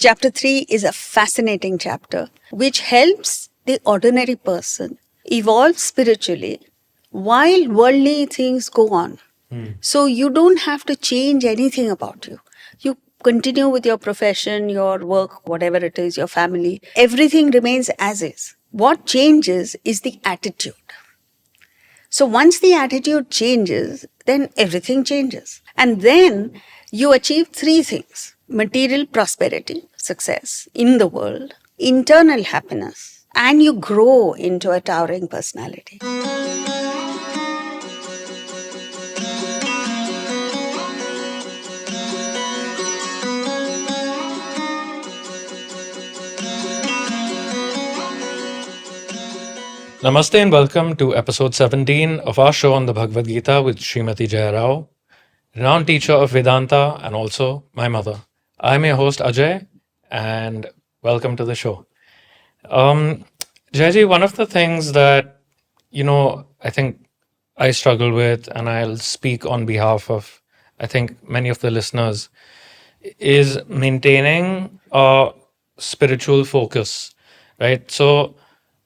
chapter 3 is a fascinating chapter which helps the ordinary person evolve spiritually while worldly things go on. So you don't have to change anything about you. You continue with your profession, your work, whatever it is, your family. Everything remains as is. What changes is the attitude. So once the attitude changes, then everything changes. And then you achieve 3 things: material prosperity, success in the world, internal happiness, and you grow into a towering personality. Namaste and welcome to episode 17 of our show on the Bhagavad Gita with Srimati Jaya, renowned teacher of Vedanta and also my mother. I'm your host Ajay and welcome to the show. Jayaji, one of the things that, I think I struggle with, and I'll speak on behalf of, I think, many of the listeners, is maintaining a spiritual focus, right? So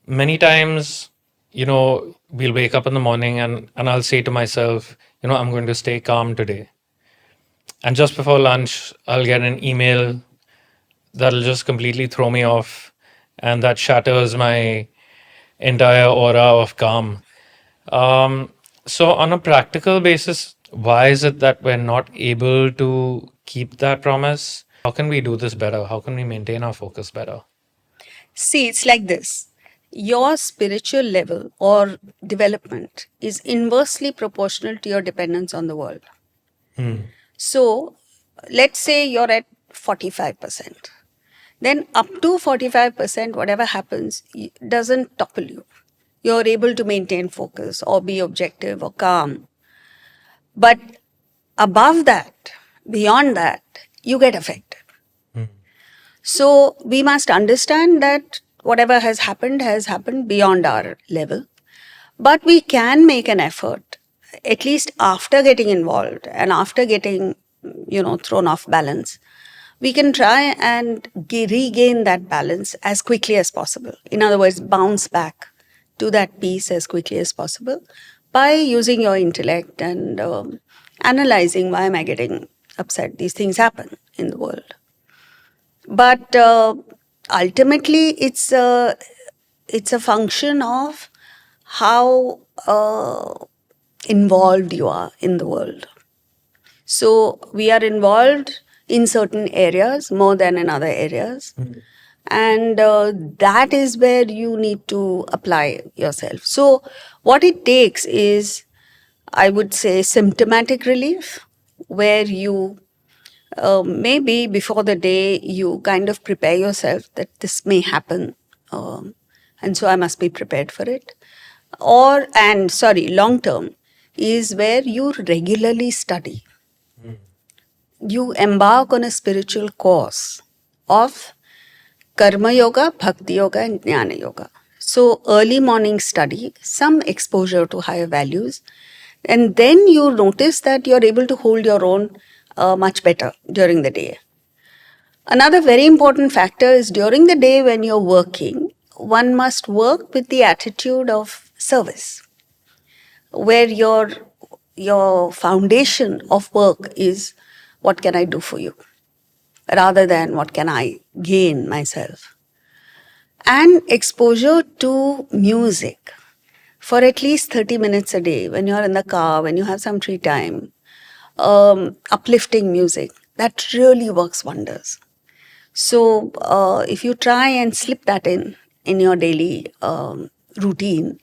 many times, we'll wake up in the morning and I'll say to myself, I'm going to stay calm today. And just before lunch, I'll get an email that'll just completely throw me off and that shatters my entire aura of calm. So, on a practical basis, why is it that we're not able to keep that promise? How can we do this better? How can we maintain our focus better? See, it's like this. Your spiritual level or development is inversely proportional to your dependence on the world. So, let's say you're at 45%. Then up to 45%, whatever happens, doesn't topple you. You're able to maintain focus or be objective or calm. But above that, beyond that, you get affected. So we must understand that whatever has happened beyond our level. But we can make an effort, at least after getting involved and after getting, thrown off balance. We can try and regain that balance as quickly as possible. In other words, bounce back to that peace as quickly as possible by using your intellect and analyzing, why am I getting upset? These things happen in the world. But ultimately, it's a function of how involved you are in the world. So we are involved in certain areas more than in other areas. And that is where you need to apply yourself. So what it takes is, I would say, symptomatic relief, where you maybe before the day you kind of prepare yourself that this may happen, and so I must be prepared for it. Long term is where you regularly study. You embark on a spiritual course of Karma Yoga, Bhakti Yoga and Jnana Yoga. So early morning study, some exposure to higher values, and then you notice that you're able to hold your own much better during the day. Another very important factor is during the day when you're working, one must work with the attitude of service, where your foundation of work is, what can I do for you, rather than what can I gain myself. And exposure to music for at least 30 minutes a day, when you're in the car, when you have some free time, uplifting music, that really works wonders. So if you try and slip that in your daily routine,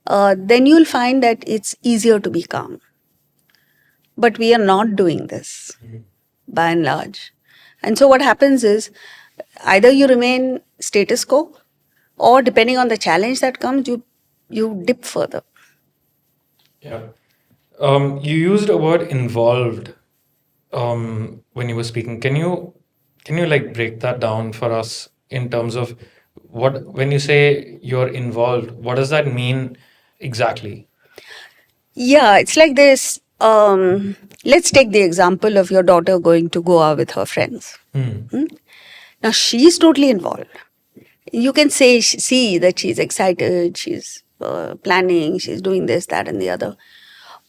then you'll find that it's easier to be calm. But we are not doing this, by and large. And so what happens is, either you remain status quo, or depending on the challenge that comes, you dip further. Yeah. You used a word involved when you were speaking. Can you like break that down for us in terms of when you say you're involved, what does that mean exactly? Yeah, it's like this. Let's take the example of your daughter going to Goa with her friends. Now she's totally involved. You can see that she's excited, she's planning, she's doing this, that, and the other.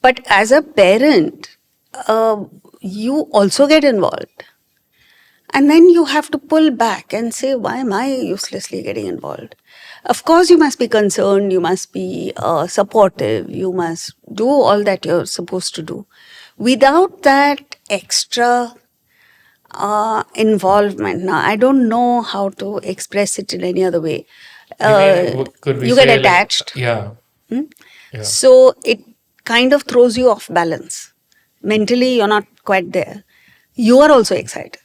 But as a parent, you also get involved. And then you have to pull back and say, why am I uselessly getting involved? Of course, you must be concerned, you must be supportive, you must do all that you're supposed to do. Without that extra involvement, now I don't know how to express it in any other way. Could we You say get attached. Yeah. So it kind of throws you off balance. Mentally, you're not quite there. You are also excited.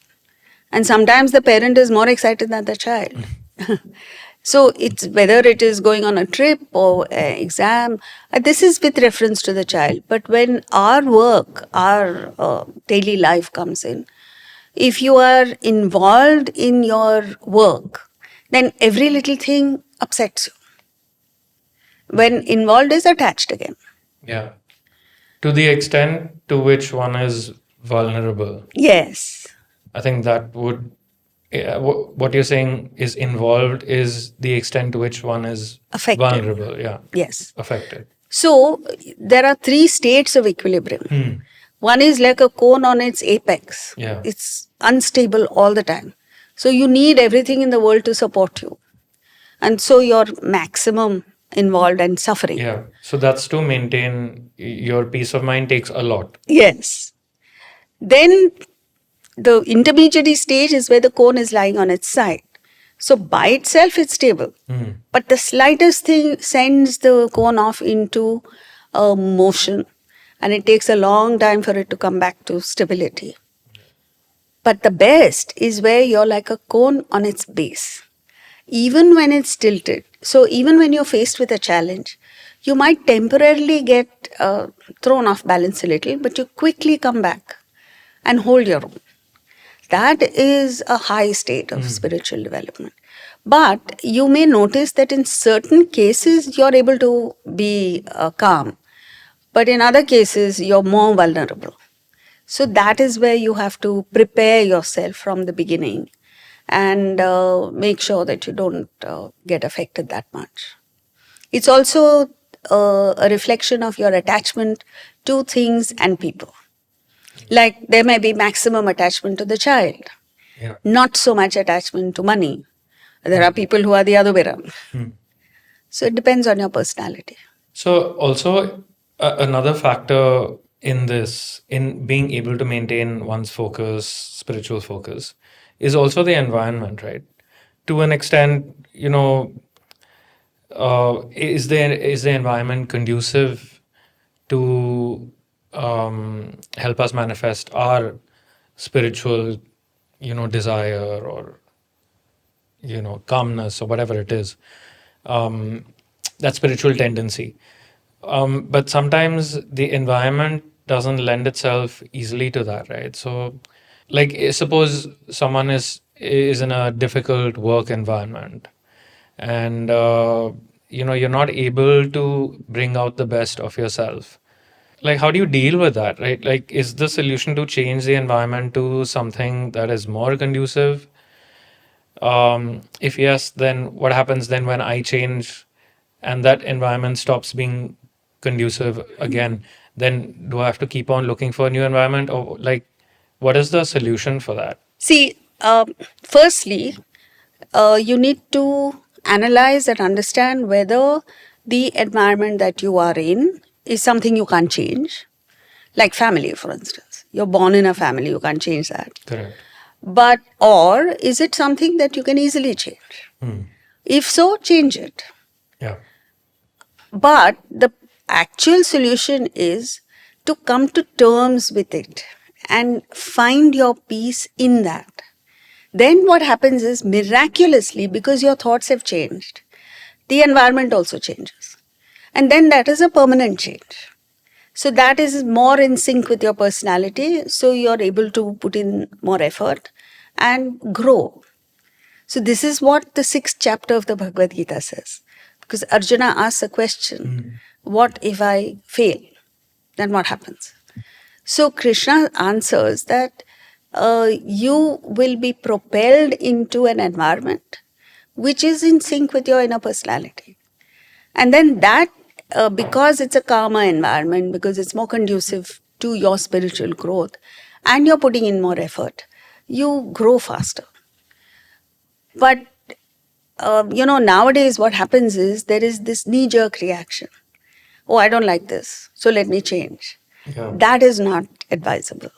And sometimes the parent is more excited than the child. So it's whether it is going on a trip or an exam, this is with reference to the child. But when our work, our daily life comes in, if you are involved in your work, then every little thing upsets you. When involved is attached again. Yeah. To the extent to which one is vulnerable. Yes. I think that would, what you're saying is involved is the extent to which one is Affected. vulnerable. Yeah. Yes. Affected. So there are 3 states of equilibrium. One is like a cone on its apex. Yeah. It's unstable all the time. So you need everything in the world to support you. And so you're maximum involved and suffering. Yeah. So that's to maintain your peace of mind takes a lot. Yes. Then the intermediary stage is where the cone is lying on its side. So by itself it's stable. But the slightest thing sends the cone off into motion. And it takes a long time for it to come back to stability. But the best is where you're like a cone on its base. Even when it's tilted. So even when you're faced with a challenge, you might temporarily get thrown off balance a little, but you quickly come back and hold your own. That is a high state of spiritual development. But you may notice that in certain cases, you're able to be calm. But in other cases, you're more vulnerable. So that is where you have to prepare yourself from the beginning and make sure that you don't get affected that much. It's also a reflection of your attachment to things and people. Like there may be maximum attachment to the child, not so much attachment to money. There are people who are the other way around. So it depends on your personality. So also another factor in this, in being able to maintain one's focus, spiritual focus, is also the environment, right? To an extent, is the environment conducive to help us manifest our spiritual, desire or calmness or whatever it is, that spiritual tendency. But sometimes the environment doesn't lend itself easily to that, right? So, like, suppose someone is in a difficult work environment, and you're not able to bring out the best of yourself. Like, how do you deal with that, right? Like, is the solution to change the environment to something that is more conducive? If yes, then what happens then when I change and that environment stops being conducive again? Then do I have to keep on looking for a new environment, or like, what is the solution for that? See, firstly, you need to analyze and understand whether the environment that you are in is something you can't change. Like family, for instance. You're born in a family, you can't change that. Correct. But, or is it something that you can easily change? If so, change it. Yeah. But the actual solution is to come to terms with it and find your peace in that. Then what happens is miraculously, because your thoughts have changed, the environment also changes. And then that is a permanent change. So that is more in sync with your personality. So you're able to put in more effort and grow. So this is what the 6th chapter of the Bhagavad Gita says. Because Arjuna asks a question, what if I fail? Then what happens? So Krishna answers that you will be propelled into an environment which is in sync with your inner personality. And then that, because it's a calmer environment, because it's more conducive to your spiritual growth, and you're putting in more effort, you grow faster. But, nowadays what happens is there is this knee-jerk reaction. Oh, I don't like this, so let me change. Yeah. That is not advisable.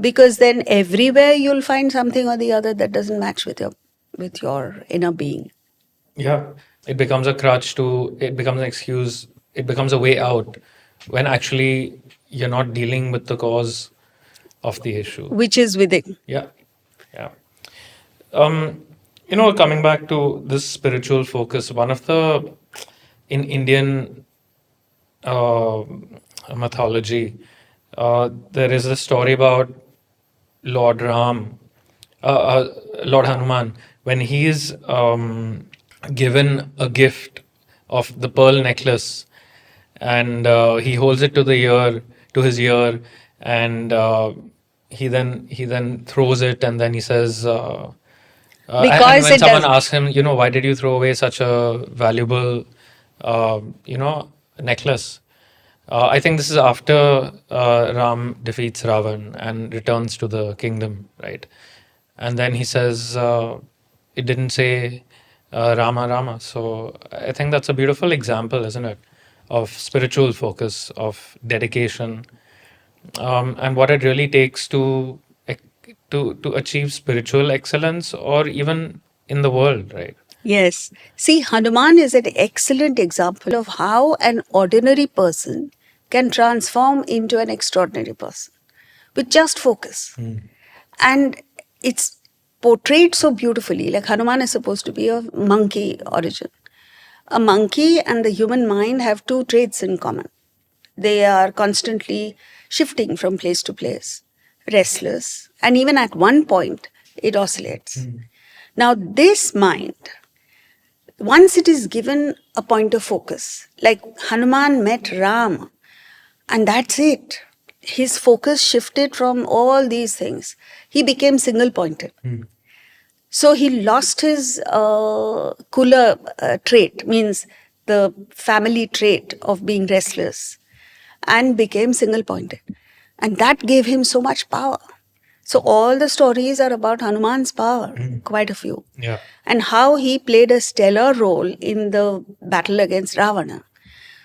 Because then everywhere you'll find something or the other that doesn't match with your inner being. Yeah. It becomes a crutch it becomes an excuse, it becomes a way out when actually you're not dealing with the cause of the issue. Which is within. Yeah. Yeah. Coming back to this spiritual focus, one of the in Indian uh, mythology, there is a story about Lord Ram, Lord Hanuman, when he is given a gift of the pearl necklace, and he holds it to his ear, and he then throws it, and then he says. And Because when it someone does. asks him, why did you throw away such a valuable, uh, you know, necklace? I think this is after Ram defeats Ravan and returns to the kingdom, right? And then he says, it didn't say Rama Rama. So I think that's a beautiful example, isn't it? Of spiritual focus, of dedication, and what it really takes to achieve spiritual excellence, or even in the world, right? Yes. See, Hanuman is an excellent example of how an ordinary person can transform into an extraordinary person with just focus. And it's portrayed so beautifully. Like Hanuman is supposed to be of monkey origin. A monkey and the human mind have two traits in common. They are constantly shifting from place to place, restless, and even at one point, it oscillates. Now, this mind, once it is given a point of focus, like Hanuman met Ram, and that's it. His focus shifted from all these things. He became single pointed. So he lost his kula trait, means the family trait of being restless, and became single pointed. And that gave him so much power. So all the stories are about Hanuman's power, quite a few. Yeah. And how he played a stellar role in the battle against Ravana.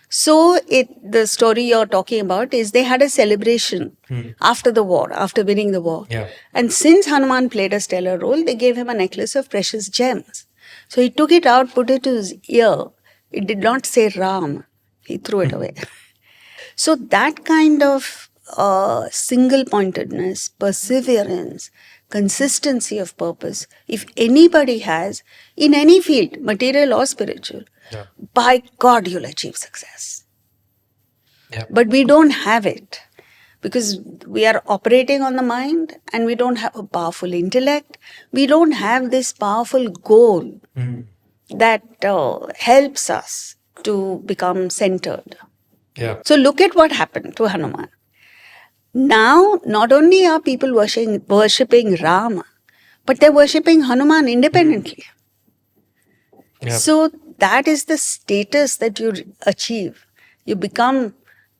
So the story you're talking about is they had a celebration after the war, after winning the war. Yeah. And since Hanuman played a stellar role, they gave him a necklace of precious gems. So he took it out, put it to his ear. It did not say Ram. He threw it away. So that kind of single-pointedness, perseverance, consistency of purpose, if anybody has in any field, material or spiritual, Yeah. by God, you'll achieve success. Yeah. But we don't have it because we are operating on the mind and we don't have a powerful intellect. We don't have this powerful goal that helps us to become centered. Yeah. So look at what happened to Hanuman. Now, not only are people worshipping Rama, but they're worshipping Hanuman independently. Yeah. So that is the status that you achieve. You become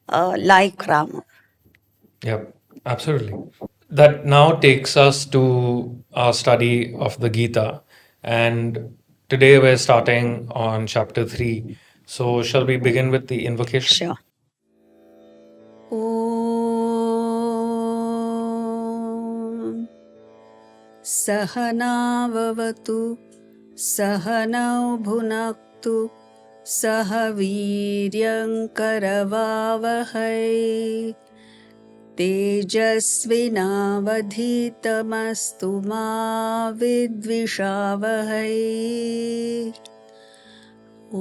like Rama. Yeah, absolutely. That now takes us to our study of the Gita. And today we're starting on chapter 3. So, shall we begin with the invocation? Sure. Om Sahanavavatu Sahanau Bhunaktu Sahaviryam Tejasvinavadhitamastu ma vidvishavahai. Om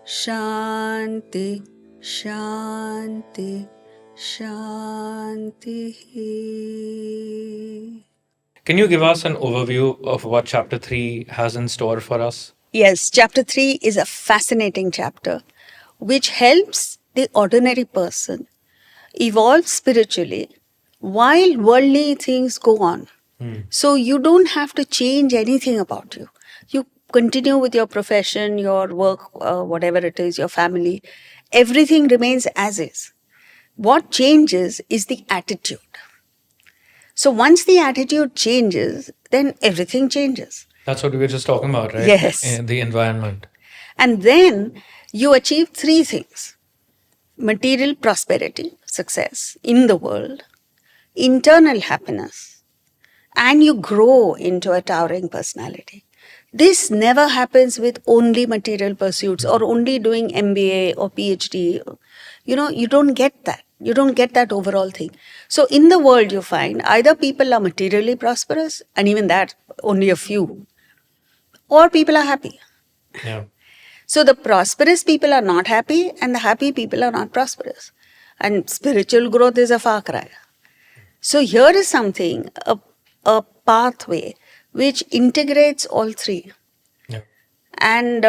Shanti, Shanti, Shanti. Can you give us an overview of what chapter 3 has in store for us? Yes, chapter 3 is a fascinating chapter which helps the ordinary person evolve spiritually while worldly things go on. So you don't have to change anything about you. You continue with your profession, your work, whatever it is, your family. Everything remains as is. What changes is the attitude. So once the attitude changes, then everything changes. That's what we were just talking about, right? Yes. The environment. And then you achieve three things: material prosperity, success in the world, internal happiness, and you grow into a towering personality. This never happens with only material pursuits or only doing MBA or PhD. You don't get that. You don't get that overall thing. So in the world, you find either people are materially prosperous, and even that, only a few, or people are happy. Yeah. So the prosperous people are not happy, and the happy people are not prosperous. And spiritual growth is a far cry. So here is something, a pathway which integrates all three. Yeah. And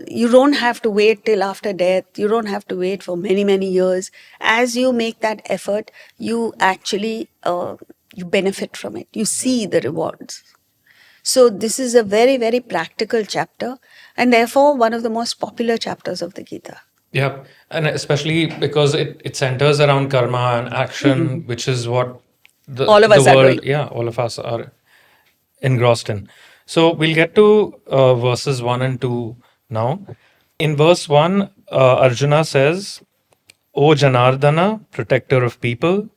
you don't have to wait till after death. You don't have to wait for many, many years. As you make that effort, you actually you benefit from it. You see the rewards. So this is a very, very practical chapter, and therefore one of the most popular chapters of the Gita. Yeah. And especially because it centers around karma and action, which is what All of us the are world, doing. all of us are engrossed in. So we'll get to verses 1 and 2 now. In verse 1, Arjuna says, O Janardana, protector of people,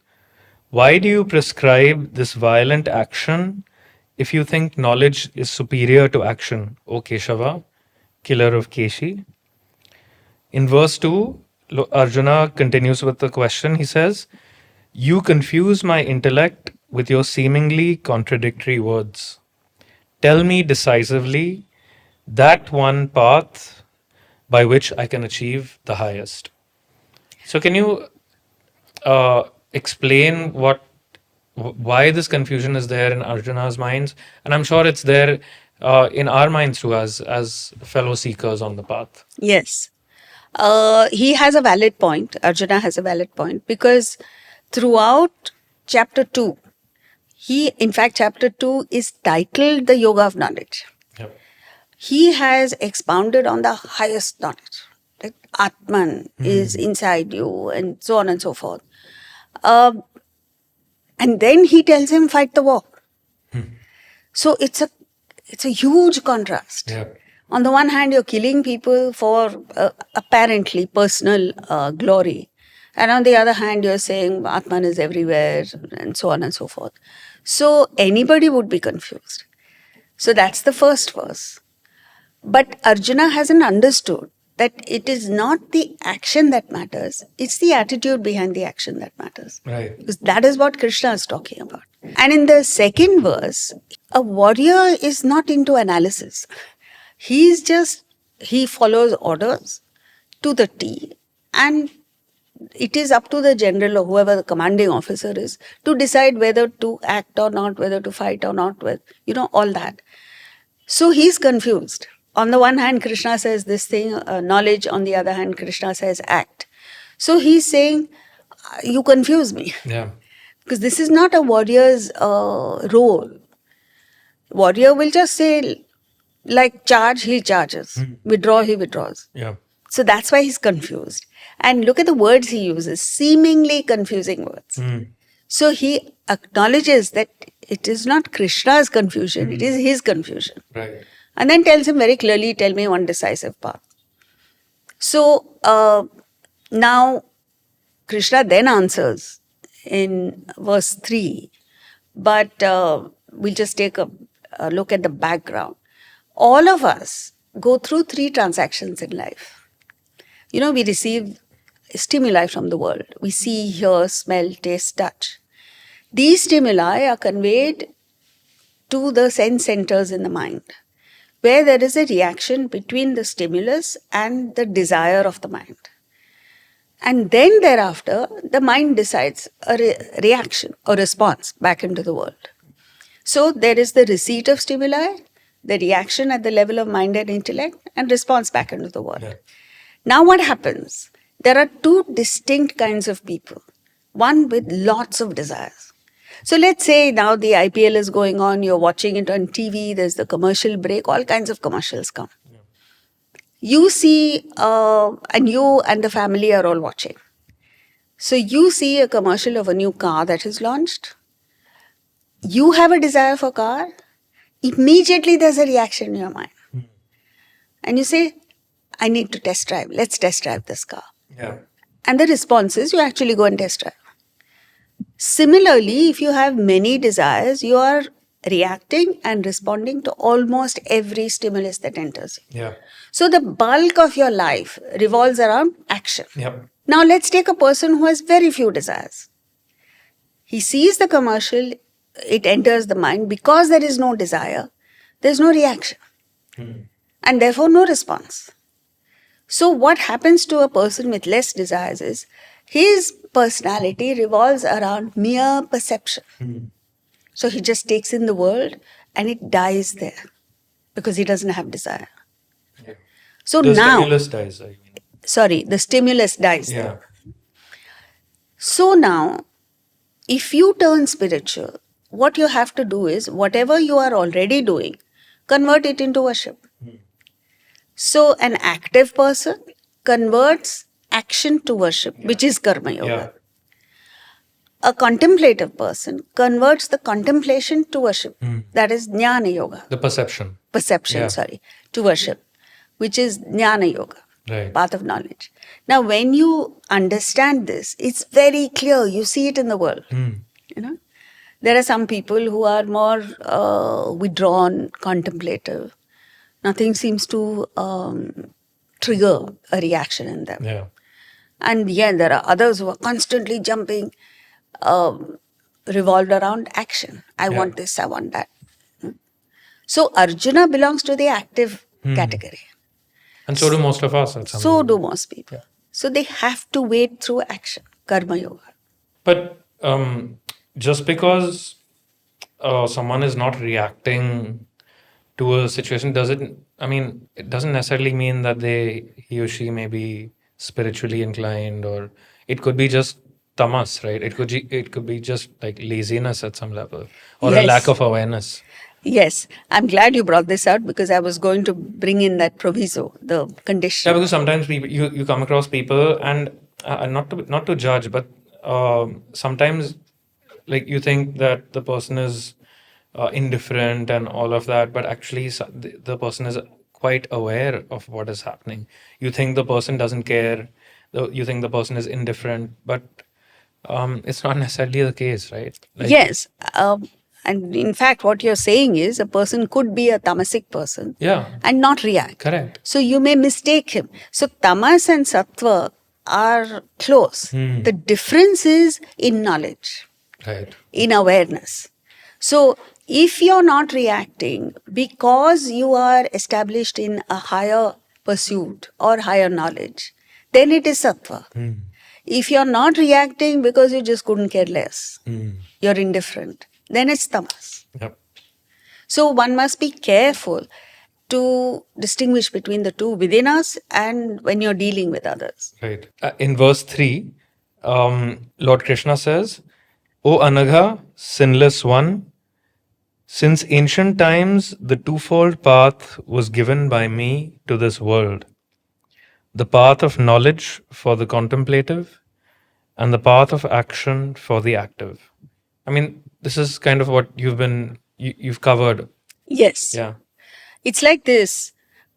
why do you prescribe this violent action if you think knowledge is superior to action, O Keshava, killer of Keshi? In verse 2, Arjuna continues with the question. He says, You confuse my intellect with your seemingly contradictory words. Tell me decisively that one path by which I can achieve the highest. So, can you explain why this confusion is there in Arjuna's minds? And I'm sure it's there in our minds too, as fellow seekers on the path. Yes. He has a valid point. Arjuna has a valid point, because throughout chapter 2, chapter 2 is titled The Yoga of Knowledge. Yep. He has expounded on the highest knowledge. Like Atman is inside you, and so on and so forth. And then he tells him, fight the war. So it's a huge contrast. Yeah. On the one hand, you're killing people for apparently personal glory. And on the other hand, you're saying Atman is everywhere, and so on and so forth. So anybody would be confused. So that's the first verse. But Arjuna hasn't understood that it is not the action that matters, it's the attitude behind the action that matters. Right. Because that is what Krishna is talking about. And in the second verse, a warrior is not into analysis. He follows orders to the T, and it is up to the general or whoever the commanding officer is to decide whether to act or not, whether to fight or not, all that. So he's confused. On the one hand, Krishna says this thing, knowledge. On the other hand, Krishna says act. So he's saying, you confuse me. Yeah. Because this is not a warrior's role. Warrior will just say, like charge, he charges. Withdraw, he withdraws. Yeah. So that's why he's confused. And look at the words he uses, seemingly confusing words. So he acknowledges that it is not Krishna's confusion, it is his confusion. Right. And then tells him very clearly, tell me one decisive path. So now Krishna then answers in verse 3, but we'll just take a look at the background. All of us go through 3 transactions in life. We receive stimuli from the world. We see, hear, smell, taste, touch. These stimuli are conveyed to the sense centers in the mind, where there is a reaction between the stimulus and the desire of the mind. And then thereafter, the mind decides a reaction or response back into the world. So there is the receipt of stimuli, the reaction at the level of mind and intellect, and response back into the world. Yeah. Now what happens? There are 2 distinct kinds of people. one with lots of desires. So let's say now the IPL is going on, you're watching it on TV, there's the commercial break, all kinds of commercials come. You see, and you and the family are all watching. So you see a commercial of a new car that is launched. You have a desire for car. Immediately there's a reaction in your mind. And you say, I need to test drive. Let's test drive this car. Yeah. And the response is you actually go and test drive. Similarly, if you have many desires, you are reacting and responding to almost every stimulus that enters you. Yeah. So the bulk of your life revolves around action. Yep. Now let's take a person who has very few desires. He sees the commercial, it enters the mind. Because there is no desire, there's no reaction. And therefore no response. So what happens to a person with less desires is his personality revolves around mere perception. So he just takes in the world and it dies there because he doesn't have desire. Yeah. So The now, stimulus dies, I mean. sorry, the stimulus dies Yeah. there. So now, if you turn spiritual, what you have to do is whatever you are already doing, convert it into worship. So an active person converts action to worship, which is karma yoga. Yeah. A contemplative person converts the contemplation to worship. That is jnana yoga. The perception. Perception, Yeah. to worship, which is jnana yoga, Right. path of knowledge. Now, when you understand this, it's very clear. You see it in the world. You know, there are some people who are more withdrawn, contemplative. Nothing seems to trigger a reaction in them. Yeah. And there are others who are constantly jumping, revolved around action. I want this, I want that. So Arjuna belongs to the active category. And so do most of us at some So level. do most people. Yeah. So they have to wait through action, karma yoga. But just because someone is not reacting to a situation it doesn't necessarily mean that he or she may be spiritually inclined, or it could be just tamas, right? It could be just like laziness at some level, or a Yes. lack of awareness. Yes, I'm glad you brought this out because I was going to bring in that proviso, the condition. Yeah, because sometimes you come across people, and not to judge, but sometimes like you think that the person is indifferent and all of that, but actually the person is quite aware of what is happening. You think the person doesn't care, you think the person is indifferent, but it's not necessarily the case, right? Like, Yes. And in fact, what you're saying is a person could be a tamasic person Yeah. and not react. Correct. So you may mistake him. So tamas and sattva are close. The difference is in knowledge, Right. in awareness. So if you're not reacting because you are established in a higher pursuit or higher knowledge, then it is sattva. If you're not reacting because you just couldn't care less, you're indifferent, then it's tamas. Yep. So one must be careful to distinguish between the two within us and when you're dealing with others. Right. In verse 3, Lord Krishna says, O Anagha, sinless one, since ancient times the twofold path was given by me to this world, the path of knowledge for the contemplative and the path of action for the active. I mean, this is kind of what you've covered. Yes. Yeah. It's like this.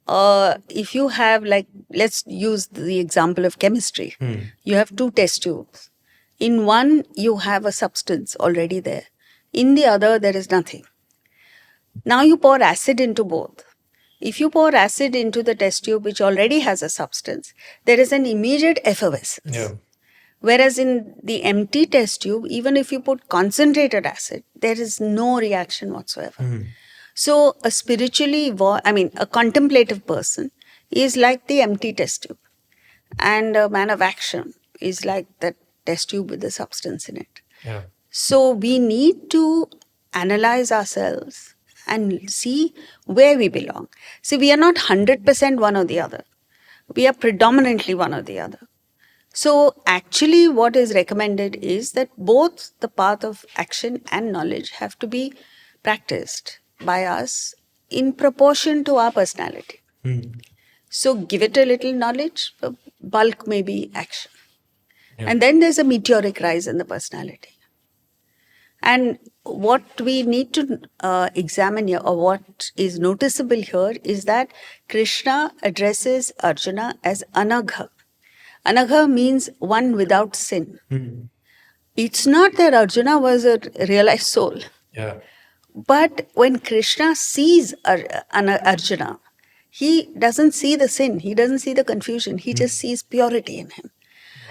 If you have, like, let's use the example of chemistry. You have two test tubes. In one, you have a substance already there. In the other, there is nothing. Now you pour acid into both. If you pour acid into the test tube which already has a substance, there is an immediate effervescence. Yeah. Whereas in the empty test tube, even if you put concentrated acid, there is no reaction whatsoever. So a a contemplative person is like the empty test tube. And a man of action is like that test tube with the substance in it. Yeah. So we need to analyze ourselves and see where we belong. See, we are not 100% one or the other. We are predominantly one or the other. So, actually, what is recommended is that both the path of action and knowledge have to be practiced by us in proportion to our personality. So, give it a little knowledge, bulk may be action. Yeah. And then there's a meteoric rise in the personality. And what we need to examine here, or what is noticeable here, is that Krishna addresses Arjuna as Anagha. Anagha means one without sin. It's not that Arjuna was a realized soul, Yeah. but when Krishna sees Arjuna, he doesn't see the sin, he doesn't see the confusion, he just sees purity in him.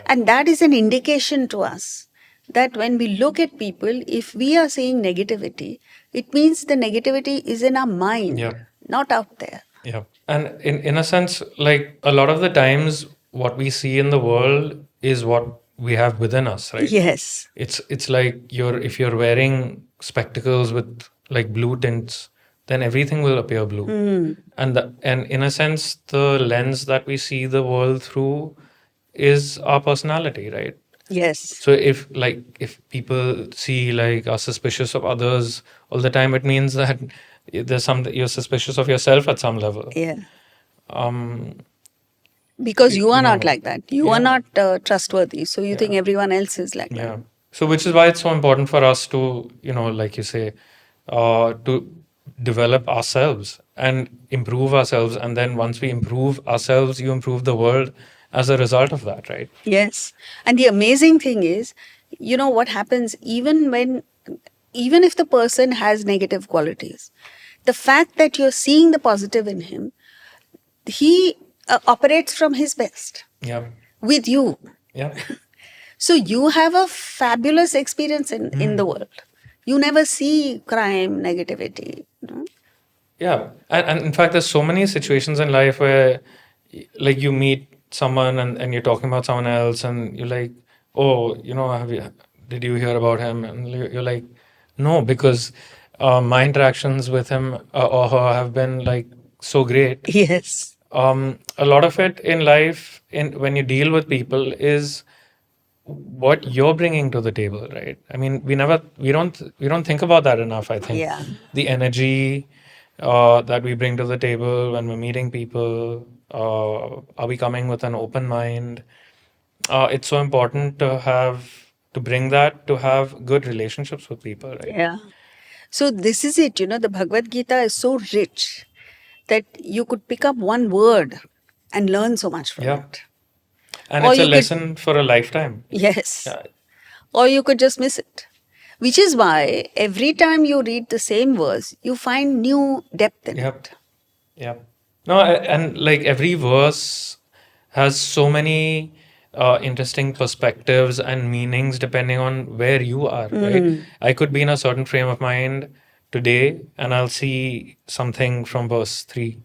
And that is an indication to us that when we look at people, if we are seeing negativity, it means the negativity is in our mind, Yeah. not out there. Yeah. And in a sense, like a lot of the times what we see in the world is what we have within us, right? Yes. It's like if you're wearing spectacles with like blue tints, then everything will appear blue. And in a sense, the lens that we see the world through is our personality, right? Yes. So if people see like are suspicious of others all the time, it means that you're suspicious of yourself at some level. Yeah. Um, Because you are not know, like that. You are yeah. not trustworthy. So you think Yeah. everyone else is like Yeah. that. So which is why it's so important for us to, like you say, to develop ourselves and improve ourselves. And then once we improve ourselves, you improve the world as a result of that, right? Yes. And the amazing thing is, what happens even if the person has negative qualities, the fact that you're seeing the positive in him, he operates from his best Yeah. with you. Yeah. So you have a fabulous experience in the world. You never see crime, negativity. Yeah. And in fact, there's so many situations in life where like you meet someone and you're talking about someone else and you're like, oh, did you hear about him? And you're like, no, because my interactions with him or her have been like so great. Yes. A lot of it in life, when you deal with people, is what you're bringing to the table, right? I mean, we don't think about that enough. I think Yeah. the energy that we bring to the table when we're meeting people, are we coming with an open mind? It's so important to bring that, to have good relationships with people, right? Yeah. So this is it, the Bhagavad Gita is so rich that you could pick up one word and learn so much from Yeah. it. And Or it's a you could- lesson for a lifetime. Yes. Yeah. Or you could just miss it. Which is why every time you read the same verse, you find new depth in Yep. it. Yeah. No, and like every verse has so many interesting perspectives and meanings depending on where you are, right? I could be in a certain frame of mind today and I'll see something from verse 3.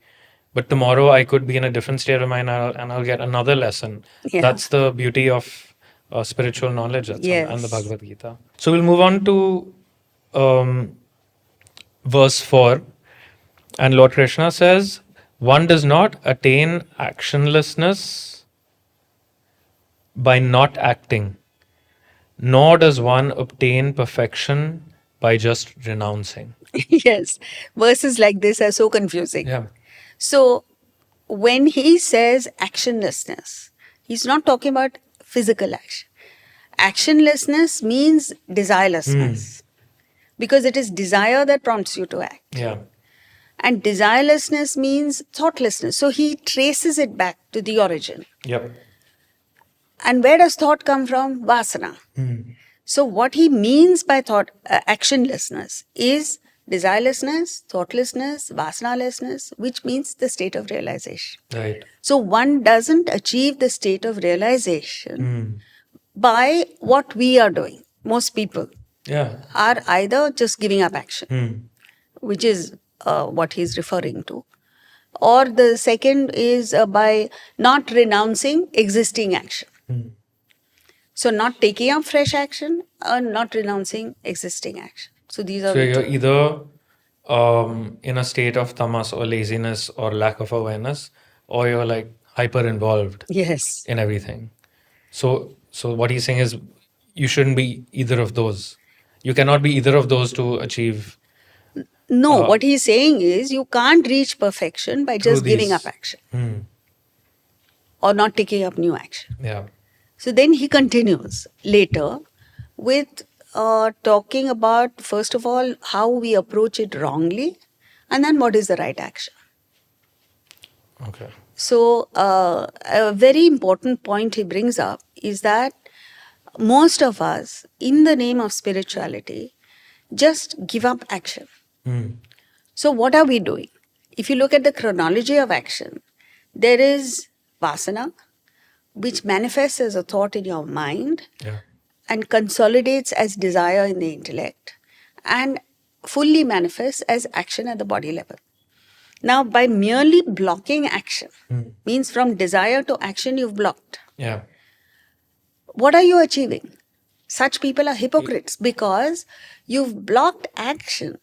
But tomorrow I could be in a different state of mind and I'll get another lesson. Yeah. That's the beauty of spiritual knowledge and the Yes. Bhagavad Gita. So we'll move on to um, verse 4. And Lord Krishna says, one does not attain actionlessness by not acting, nor does one obtain perfection by just renouncing. Yes. Verses like this are so confusing. Yeah. So when he says actionlessness, he's not talking about physical action. Actionlessness means desirelessness. Because it is desire that prompts you to act. Yeah. And desirelessness means thoughtlessness. So he traces it back to the origin. Yep. And where does thought come from? Vasana. So what he means by actionlessness is desirelessness, thoughtlessness, vasanalessness, which means the state of realization. Right. So one doesn't achieve the state of realization by what we are doing. Most people Yeah. are either just giving up action, which is what he's referring to. Or the second is by not renouncing existing action. So not taking up fresh action or not renouncing existing action. So these are So the you're two. either in a state of tamas or laziness or lack of awareness, or you're like hyper involved Yes. in everything. So what he's saying is you shouldn't be either of those. You cannot be either of those to achieve No, what he's saying is you can't reach perfection by through just giving up these. action Hmm. or not taking up new action. Yeah. So then he continues later with talking about, first of all, how we approach it wrongly, and then what is the right action. Okay. So, a very important point he brings up is that most of us, in the name of spirituality, just give up action. Hmm. So, what are we doing? If you look at the chronology of action, there is vasana, which manifests as a thought in your mind Yeah. and consolidates as desire in the intellect and fully manifests as action at the body level. Now, by merely blocking action, means from desire to action you've blocked. Yeah. What are you achieving? Such people are hypocrites because you've blocked action,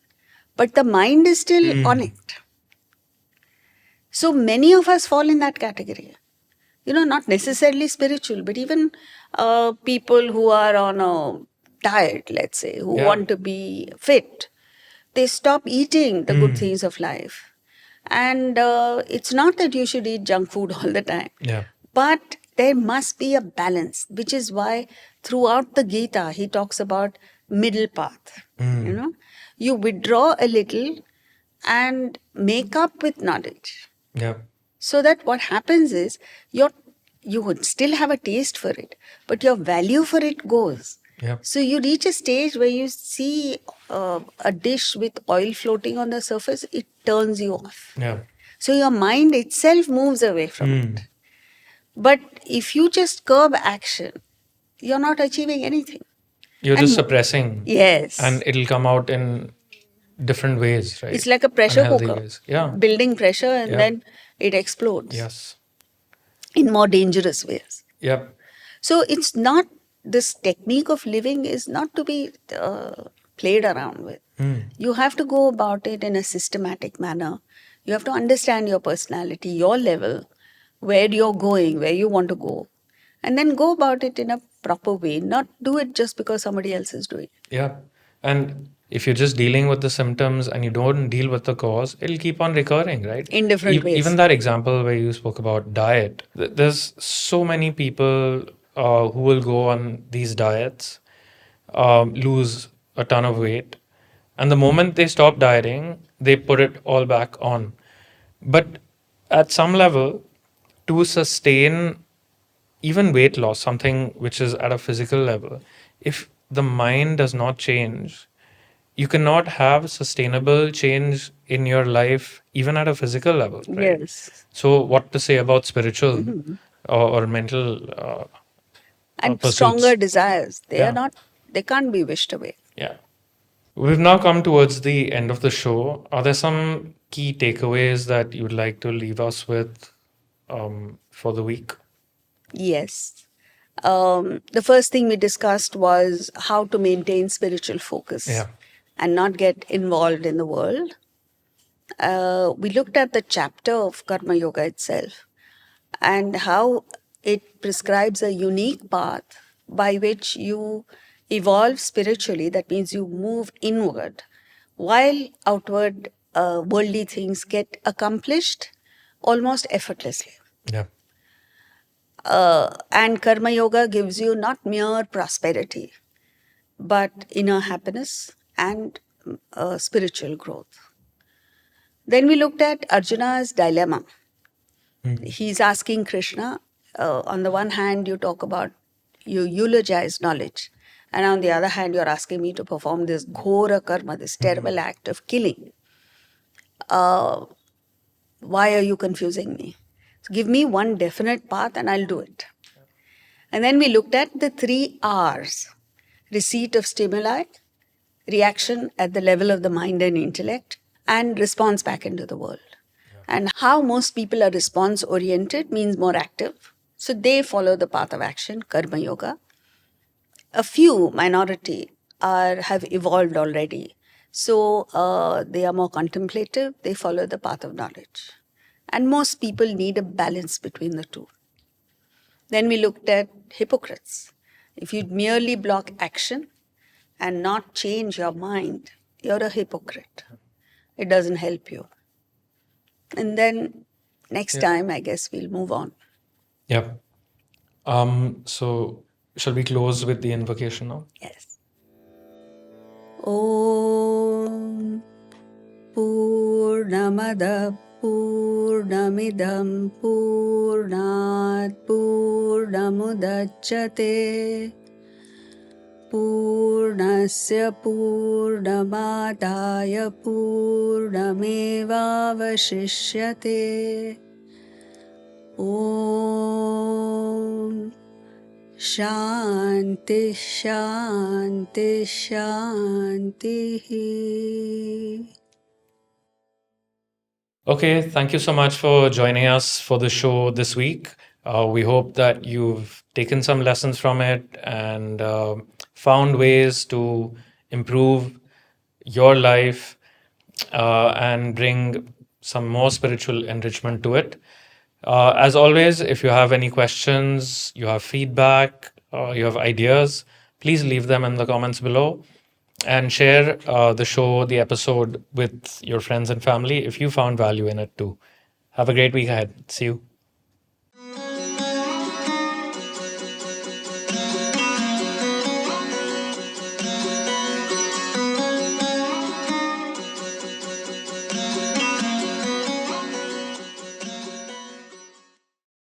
but the mind is still on it. So many of us fall in that category. You know, not necessarily spiritual, but even people who are on a diet, let's say, who want to be fit, they stop eating the good things of life. And it's not that you should eat junk food all the time, Yeah. but there must be a balance, which is why throughout the Gita he talks about middle path. You know, you withdraw a little and make up with knowledge. Yeah. So that what happens is you would still have a taste for it, but your value for it goes. Yeah. So you reach a stage where you see a dish with oil floating on the surface, it turns you off. Yeah. So your mind itself moves away from it. But if you just curb action, you're not achieving anything. You're And just suppressing. Yes. And it'll come out in different ways, right? It's like a pressure Unhealthy cooker. ways. Yeah. Building pressure and Yeah. then it explodes Yes. in more dangerous ways. Yep. So it's not, this technique of living is not to be played around with. You have to go about it in a systematic manner. You have to understand your personality, your level, where you're going, where you want to go, and then go about it in a proper way, not do it just because somebody else is doing it. Yeah. And if you're just dealing with the symptoms and you don't deal with the cause, it'll keep on recurring, right? In different ways. Even that example where you spoke about diet, there's so many people who will go on these diets, lose a ton of weight, and the moment they stop dieting, they put it all back on. But at some level, to sustain even weight loss, something which is at a physical level, if the mind does not change, you cannot have sustainable change in your life, even at a physical level, right? Yes. So, what to say about spiritual or mental And pursuits? stronger desires, Yeah. they can't be wished away. Yeah. We've now come towards the end of the show. Are there some key takeaways that you'd like to leave us with for the week? Yes. The first thing we discussed was how to maintain spiritual focus Yeah. and not get involved in the world. We looked at the chapter of Karma Yoga itself and how it prescribes a unique path by which you evolve spiritually. That means you move inward while outward worldly things get accomplished almost effortlessly. Yeah. And Karma Yoga gives you not mere prosperity, but inner happiness and spiritual growth. Then we looked at Arjuna's dilemma. He's asking Krishna, on the one hand, you talk about, you eulogize knowledge, and on the other hand, you're asking me to perform this ghora karma, this terrible act of killing. Why are you confusing me? So give me one definite path and I'll do it. And then we looked at the 3 R's: receipt of stimuli, reaction at the level of the mind and intellect, and response back into the world. And how most people are response oriented means more active. So they follow the path of action, Karma Yoga. A few minority have evolved already. So they are more contemplative, they follow the path of knowledge. And most people need a balance between the two. Then we looked at hypocrites. If you merely block action and not change your mind, you're a hypocrite. It doesn't help you. And then next time, I guess we'll move on. Yep. So shall we close with the invocation now? Yes. Om Purnamada Purnamidam Purnat Purnamudachyate Purnasya Purnamadaya Purnamevavashishyate. Om Shanti Shanti Shanti. Okay, thank you so much for joining us for the show this week. We hope that you've taken some lessons from it and found ways to improve your life and bring some more spiritual enrichment to it. As always, if you have any questions, you have feedback, you have ideas, please leave them in the comments below and share the show, the episode with your friends and family if you found value in it too. Have a great week ahead. See you.